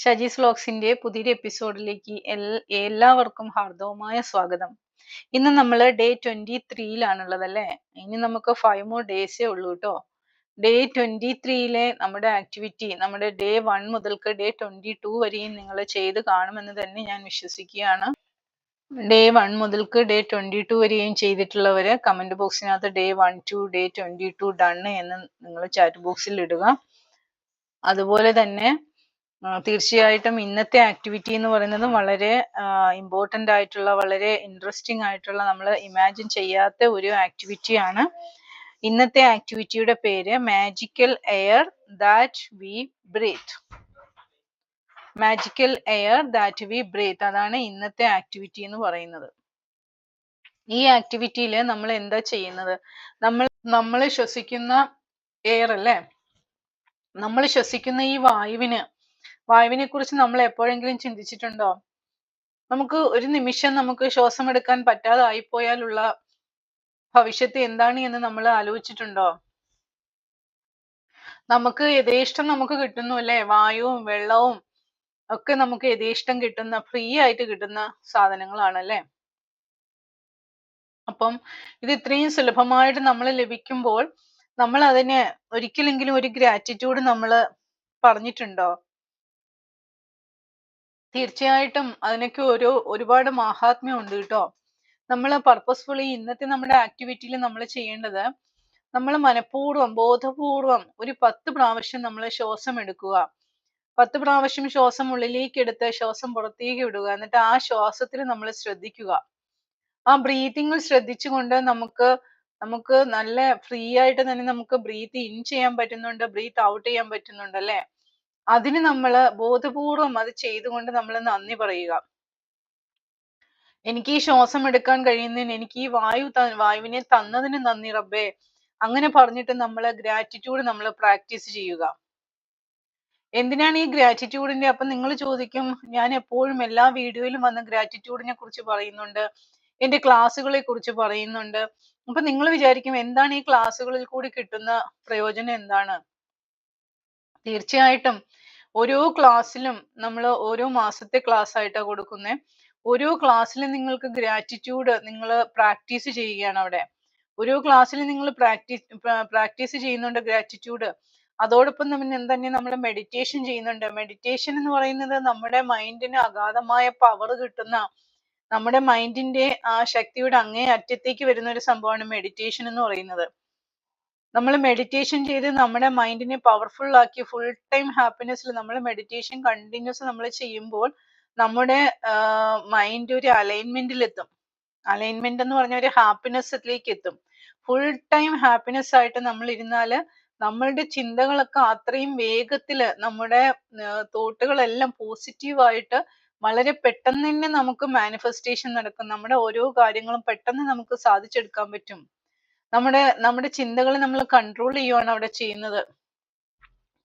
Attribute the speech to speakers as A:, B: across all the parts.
A: ഷജീസ് വ്ലോഗ്സിന്റെ പുതിയൊരു എപ്പിസോഡിലേക്ക് എല്ലാവർക്കും ഹാർദവമായ സ്വാഗതം. ഇന്ന് നമ്മൾ ഡേ 23-ലാണുള്ളത് അല്ലേ. ഇനി നമുക്ക് 5 more ഡേയ്സേ ഉള്ളൂ കേട്ടോ. ഡേ 23-ലെ നമ്മുടെ ആക്ടിവിറ്റി നമ്മുടെ ഡേ 1 മുതൽക്ക് ഡേ 22 വരെയും നിങ്ങൾ ചെയ്ത് കാണുമെന്ന് തന്നെ ഞാൻ വിശ്വസിക്കുകയാണ്. ഡേ 1 മുതൽക്ക് ഡേ 22 വരെയും ചെയ്തിട്ടുള്ളവര് കമന്റ് ബോക്സിനകത്ത് ഡേ 1 to ഡേ 22 ഡൺ എന്ന് നിങ്ങൾ ചാറ്റ് ബോക്സിൽ ഇടുക. അതുപോലെ തന്നെ തീർച്ചയായിട്ടും ഇന്നത്തെ ആക്ടിവിറ്റി എന്ന് പറയുന്നത് വളരെ ഇമ്പോർട്ടൻ്റ് ആയിട്ടുള്ള വളരെ ഇൻട്രസ്റ്റിംഗ് ആയിട്ടുള്ള നമ്മൾ ഇമാജിൻ ചെയ്യാത്ത ഒരു ആക്ടിവിറ്റിയാണ്. ഇന്നത്തെ ആക്ടിവിറ്റിയുടെ പേര് magical air that we breath. Magical air that we breath, അതാണ് ഇന്നത്തെ ആക്ടിവിറ്റി എന്ന് പറയുന്നത്. ഈ ആക്ടിവിറ്റിയിൽ നമ്മൾ എന്താ ചെയ്യുന്നത്? നമ്മൾ ശ്വസിക്കുന്ന എയർ അല്ലേ, നമ്മൾ ശ്വസിക്കുന്ന ഈ വായുവിനെ കുറിച്ച് നമ്മൾ എപ്പോഴെങ്കിലും ചിന്തിച്ചിട്ടുണ്ടോ? നമുക്ക് ഒരു നിമിഷം നമുക്ക് ശ്വാസം എടുക്കാൻ പറ്റാതായിപ്പോയാലുള്ള ഭവിഷ്യത്ത് എന്താണ് എന്ന് നമ്മൾ ആലോചിച്ചിട്ടുണ്ടോ? നമുക്ക് യഥേഷ്ടം നമുക്ക് കിട്ടുന്നു അല്ലേ, വായുവും വെള്ളവും ഒക്കെ നമുക്ക് യഥേഷ്ടം കിട്ടുന്ന ഫ്രീ ആയിട്ട് കിട്ടുന്ന സാധനങ്ങളാണ് അല്ലേ. അപ്പം ഇത് ഇത്രയും സുലഭമായിട്ട് നമ്മൾ ലഭിക്കുമ്പോൾ നമ്മൾ അതിന് ഒരിക്കലെങ്കിലും ഒരു ഗ്രാറ്റിറ്റ്യൂഡ് നമ്മൾ പറഞ്ഞിട്ടുണ്ടോ? തീർച്ചയായിട്ടും അതിനൊക്കെ ഒരുപാട് മാഹാത്മ്യം ഉണ്ട് കേട്ടോ. നമ്മൾ പർപ്പസ്ഫുള്ളി ഇന്നത്തെ നമ്മുടെ ആക്ടിവിറ്റിയിൽ നമ്മൾ ചെയ്യേണ്ടത്, നമ്മൾ മനഃപൂർവ്വം ബോധപൂർവം ഒരു 10 പ്രാവശ്യം നമ്മൾ ശ്വാസം എടുക്കുക. 10 പ്രാവശ്യം ശ്വാസം ഉള്ളിലേക്ക് എടുത്ത് ശ്വാസം പുറത്തേക്ക് വിടുക. എന്നിട്ട് ആ ശ്വാസത്തിൽ നമ്മൾ ശ്രദ്ധിക്കുക. ആ ബ്രീത്തിങ്ങിൽ ശ്രദ്ധിച്ചുകൊണ്ട് നമുക്ക് നല്ല ഫ്രീ ആയിട്ട് തന്നെ നമുക്ക് ബ്രീത്ത് ഇൻ ചെയ്യാൻ പറ്റുന്നുണ്ട്, ബ്രീത്ത് ഔട്ട് ചെയ്യാൻ പറ്റുന്നുണ്ട് അല്ലേ. അതിന് നമ്മൾ ബോധപൂർവം അത് ചെയ്തുകൊണ്ട് നമ്മൾ നന്ദി പറയുക. എനിക്ക് ഈ ശ്വാസം എടുക്കാൻ കഴിയുന്നതിന്, എനിക്ക് ഈ വായുവിനെ തന്നതിന് നന്ദി റബ്ബേ, അങ്ങനെ പറഞ്ഞിട്ട് നമ്മൾ ഗ്രാറ്റിറ്റ്യൂഡ് നമ്മൾ പ്രാക്ടീസ് ചെയ്യുക. എന്തിനാണ് ഈ ഗ്രാറ്റിറ്റ്യൂഡിന്റെ? അപ്പൊ നിങ്ങൾ ചോദിക്കും, ഞാൻ എപ്പോഴും എല്ലാ വീഡിയോയിലും വന്ന് ഗ്രാറ്റിറ്റ്യൂഡിനെ കുറിച്ച് പറയുന്നുണ്ട്, എന്റെ ക്ലാസ്സുകളെ കുറിച്ച് പറയുന്നുണ്ട്. അപ്പൊ നിങ്ങൾ വിചാരിക്കും എന്താണ് ഈ ക്ലാസ്സുകളിൽ കൂടി കിട്ടുന്ന പ്രയോജനം എന്താണ്? തീർച്ചയായിട്ടും ഓരോ ക്ലാസ്സിലും നമ്മൾ ഓരോ മാസത്തെ ക്ലാസ് ആയിട്ടാണ് കൊടുക്കുന്നത്. ഓരോ ക്ലാസ്സിലും നിങ്ങൾക്ക് ഗ്രാറ്റിറ്റ്യൂഡ് നിങ്ങൾ പ്രാക്ടീസ് ചെയ്യുകയാണ് അവിടെ. ഓരോ ക്ലാസ്സിലും നിങ്ങൾ പ്രാക്ടീസ് ചെയ്യുന്നുണ്ട് ഗ്രാറ്റിറ്റ്യൂഡ്. അതോടൊപ്പം തന്നെ നമ്മൾ മെഡിറ്റേഷൻ ചെയ്യുന്നുണ്ട്. മെഡിറ്റേഷൻ എന്ന് പറയുന്നത് നമ്മുടെ മൈൻഡിന് അഗാധമായ പവർ കിട്ടുന്ന, നമ്മുടെ മൈൻഡിന്റെ ആ ശക്തിയുടെ അങ്ങേ അറ്റത്തേക്ക് വരുന്ന ഒരു സംഭവമാണ് മെഡിറ്റേഷൻ എന്ന് പറയുന്നത്. നമ്മൾ മെഡിറ്റേഷൻ ചെയ്ത് നമ്മുടെ മൈൻഡിനെ പവർഫുൾ ആക്കി ഫുൾ ടൈം ഹാപ്പിനെസ്സിൽ നമ്മൾ മെഡിറ്റേഷൻ കണ്ടിന്യൂസ് നമ്മൾ ചെയ്യുമ്പോൾ നമ്മുടെ മൈൻഡ് ഒരു അലൈൻമെന്റിലെത്തും. അലൈൻമെന്റ് എന്ന് പറഞ്ഞ ഒരു ഹാപ്പിനെസ്സിലേക്ക് എത്തും. ഫുൾ ടൈം ഹാപ്പിനെസ് ആയിട്ട് നമ്മൾ ഇരുന്നാല് നമ്മളുടെ ചിന്തകളൊക്കെ അത്രയും വേഗത്തില്, നമ്മുടെ തോട്ടുകളെല്ലാം പോസിറ്റീവായിട്ട് വളരെ പെട്ടെന്ന് തന്നെ നമുക്ക് മാനിഫെസ്റ്റേഷൻ നടക്കും. നമ്മുടെ ഓരോ കാര്യങ്ങളും പെട്ടെന്ന് നമുക്ക് സാധിച്ചെടുക്കാൻ പറ്റും. നമ്മുടെ ചിന്തകളെ നമ്മൾ കൺട്രോൾ ചെയ്യുവാണ് അവിടെ ചെയ്യുന്നത്.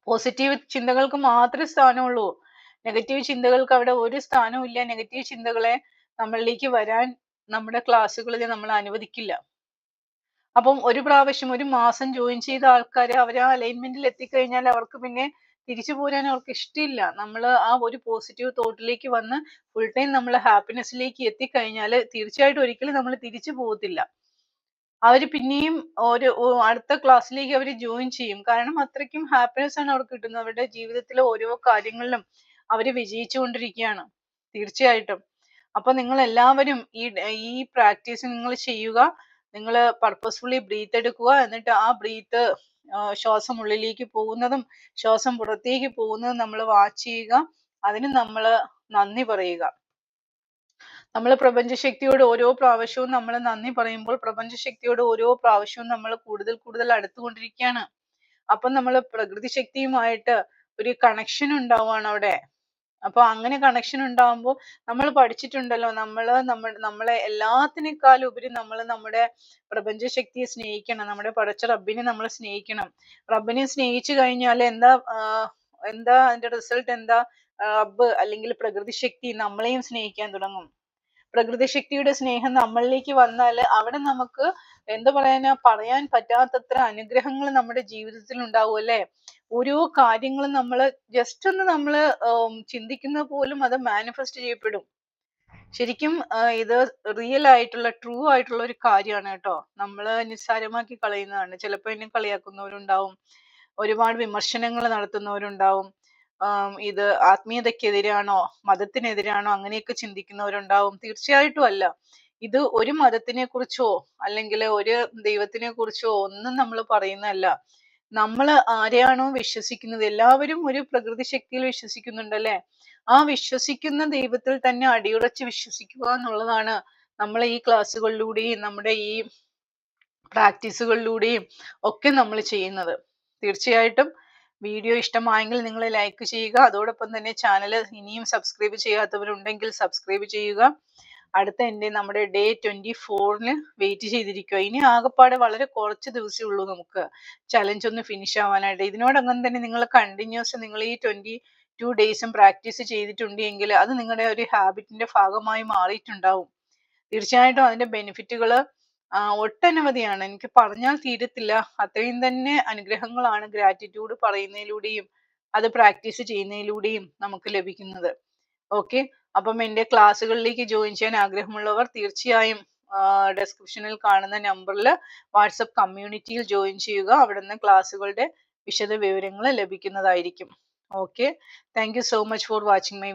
A: പോസിറ്റീവ് ചിന്തകൾക്ക് മാത്രമേ സ്ഥാനമുള്ളൂ, നെഗറ്റീവ് ചിന്തകൾക്ക് അവിടെ ഒരു സ്ഥാനവും ഇല്ല. നെഗറ്റീവ് ചിന്തകളെ നമ്മളിലേക്ക് വരാൻ നമ്മുടെ ക്ലാസ്സുകളിൽ നമ്മൾ അനുവദിക്കില്ല. അപ്പം ഒരു മാസം ജോയിൻ ചെയ്ത ആൾക്കാർ അവർ ആ അലൈൻമെന്റിൽ എത്തിക്കഴിഞ്ഞാൽ അവർക്ക് പിന്നെ തിരിച്ചു പോരാൻ അവർക്ക് ഇഷ്ടമില്ല. നമ്മൾ ആ ഒരു പോസിറ്റീവ് തോട്ടിലേക്ക് വന്ന് ഫുൾ ടൈം നമ്മൾ ഹാപ്പിനെസ്സിലേക്ക് എത്തിക്കഴിഞ്ഞാൽ തീർച്ചയായിട്ടും ഒരിക്കലും നമ്മൾ തിരിച്ചു പോകത്തില്ല. അവർ പിന്നെയും അടുത്ത ക്ലാസ്സിലേക്ക് അവർ ജോയിൻ ചെയ്യും. കാരണം അത്രയ്ക്കും ഹാപ്പിനെസ് ആണ് അവർക്ക് കിട്ടുന്നത്. അവരുടെ ജീവിതത്തിലെ ഓരോ കാര്യങ്ങളിലും അവർ വിജയിച്ചുകൊണ്ടിരിക്കുകയാണ്. തീർച്ചയായിട്ടും. അപ്പൊ നിങ്ങൾ എല്ലാവരും ഈ പ്രാക്ടീസ് നിങ്ങൾ ചെയ്യുക. നിങ്ങൾ പർപ്പസ്ഫുള്ളി ബ്രീത്ത് എടുക്കുക. എന്നിട്ട് ആ ബ്രീത്ത് ശ്വാസം ഉള്ളിലേക്ക് പോകുന്നതും ശ്വാസം പുറത്തേക്ക് പോകുന്നതും നമ്മൾ വാച്ച് ചെയ്യുക. അതിന് നമ്മൾ നന്ദി പറയുക. നമ്മൾ പ്രപഞ്ചശക്തിയോട് ഓരോ പ്രാവശ്യവും നമ്മൾ നന്ദി പറയുമ്പോൾ പ്രപഞ്ചശക്തിയോട് ഓരോ പ്രാവശ്യവും നമ്മൾ കൂടുതൽ കൂടുതൽ അടുത്തുകൊണ്ടിരിക്കുകയാണ്. അപ്പം നമ്മൾ പ്രകൃതി ശക്തിയുമായിട്ട് ഒരു കണക്ഷൻ ഉണ്ടാവുകയാണ് അവിടെ. അപ്പൊ അങ്ങനെ കണക്ഷൻ ഉണ്ടാവുമ്പോൾ നമ്മൾ പഠിച്ചിട്ടുണ്ടല്ലോ, നമ്മളെ എല്ലാത്തിനേക്കാളും ഉപരി നമ്മൾ നമ്മുടെ പ്രപഞ്ചശക്തിയെ സ്നേഹിക്കണം. നമ്മുടെ പടച്ച റബ്ബിനെ നമ്മൾ സ്നേഹിക്കണം. റബ്ബിനെ സ്നേഹിച്ചു കഴിഞ്ഞാൽ എന്താ അതിന്റെ റിസൾട്ട് എന്താ? റബ്ബ് അല്ലെങ്കിൽ പ്രകൃതി ശക്തി നമ്മളെയും സ്നേഹിക്കാൻ തുടങ്ങും. പ്രകൃതി ശക്തിയുടെ സ്നേഹം നമ്മളിലേക്ക് വന്നാൽ അവിടെ നമുക്ക് എന്താ പറയാൻ പറ്റാത്തത്ര അനുഗ്രഹങ്ങൾ നമ്മുടെ ജീവിതത്തിൽ ഉണ്ടാവും അല്ലേ. ഓരോ കാര്യങ്ങളും നമ്മൾ ജസ്റ്റ് ഒന്ന് നമ്മൾ ചിന്തിക്കുന്ന പോലും അത് മാനിഫെസ്റ്റ് ചെയ്യപ്പെടും. ശരിക്കും ഇത് റിയൽ ആയിട്ടുള്ള ട്രൂ ആയിട്ടുള്ള ഒരു കാര്യമാണ് കേട്ടോ. നമ്മള് നിസ്സാരമാക്കി കളയുന്നതാണ്. ചിലപ്പോ എന്നെ കളിയാക്കുന്നവരുണ്ടാവും, ഒരുപാട് വിമർശനങ്ങൾ നടത്തുന്നവരുണ്ടാവും. ഇത് ആത്മീയതയ്ക്കെതിരാണോ മതത്തിനെതിരാണോ അങ്ങനെയൊക്കെ ചിന്തിക്കുന്നവരുണ്ടാവും. തീർച്ചയായിട്ടും അല്ല. ഇത് ഒരു മതത്തിനെ കുറിച്ചോ അല്ലെങ്കിൽ ഒരു ദൈവത്തിനെ കുറിച്ചോ ഒന്നും നമ്മൾ പറയുന്നതല്ല. നമ്മൾ ആരെയാണോ വിശ്വസിക്കുന്നത്, എല്ലാവരും ഒരു പ്രകൃതി ശക്തിയിൽ വിശ്വസിക്കുന്നുണ്ടല്ലേ. ആ വിശ്വസിക്കുന്ന ദൈവത്തിൽ തന്നെ അടിയുറച്ച് വിശ്വസിക്കുക എന്നുള്ളതാണ് നമ്മൾ ഈ ക്ലാസ്സുകളിലൂടെയും നമ്മുടെ ഈ പ്രാക്ടീസുകളിലൂടെയും ഒക്കെ നമ്മൾ ചെയ്യുന്നത്. തീർച്ചയായിട്ടും വീഡിയോ ഇഷ്ടമായെങ്കിൽ നിങ്ങൾ ലൈക്ക് ചെയ്യുക. അതോടൊപ്പം തന്നെ ചാനൽ ഇനിയും സബ്സ്ക്രൈബ് ചെയ്യാത്തവരുണ്ടെങ്കിൽ സബ്സ്ക്രൈബ് ചെയ്യുക. അടുത്ത നമ്മുടെ ഡേ 24 വെയിറ്റ് ചെയ്തിരിക്കുക. ഇനി ആകെപ്പാടെ വളരെ കുറച്ച് ദിവസമേ ഉള്ളൂ നമുക്ക് ചലഞ്ച് ഒന്ന് ഫിനിഷ് ആവാനായിട്ട്. ഇതിനോടകം തന്നെ നിങ്ങൾ കണ്ടിന്യൂസ് നിങ്ങൾ ഈ 22 ഡേയ്സും പ്രാക്ടീസ് ചെയ്തിട്ടുണ്ട് എങ്കിൽ അത് നിങ്ങളുടെ ഒരു ഹാബിറ്റിന്റെ ഭാഗമായി മാറിയിട്ടുണ്ടാവും. തീർച്ചയായിട്ടും അതിന്റെ ബെനിഫിറ്റുകൾ ഒട്ടനവധിയാണ്. എനിക്ക് പറഞ്ഞാൽ തീരത്തില്ല. അത്രയും തന്നെ അനുഗ്രഹങ്ങളാണ് ഗ്രാറ്റിറ്റ്യൂഡ് പറയുന്നതിലൂടെയും അത് പ്രാക്ടീസ് ചെയ്യുന്നതിലൂടെയും നമുക്ക് ലഭിക്കുന്നത്. ഓക്കെ, അപ്പം എൻ്റെ ക്ലാസ്സുകളിലേക്ക് ജോയിൻ ചെയ്യാൻ ആഗ്രഹമുള്ളവർ തീർച്ചയായും ഡിസ്ക്രിപ്ഷനിൽ കാണുന്ന നമ്പറിൽ വാട്സപ്പ് കമ്മ്യൂണിറ്റിയിൽ ജോയിൻ ചെയ്യുക. അവിടെ നിന്ന് ക്ലാസ്സുകളുടെ വിശദ വിവരങ്ങൾ ലഭിക്കുന്നതായിരിക്കും. Okay, thank you so much for watching my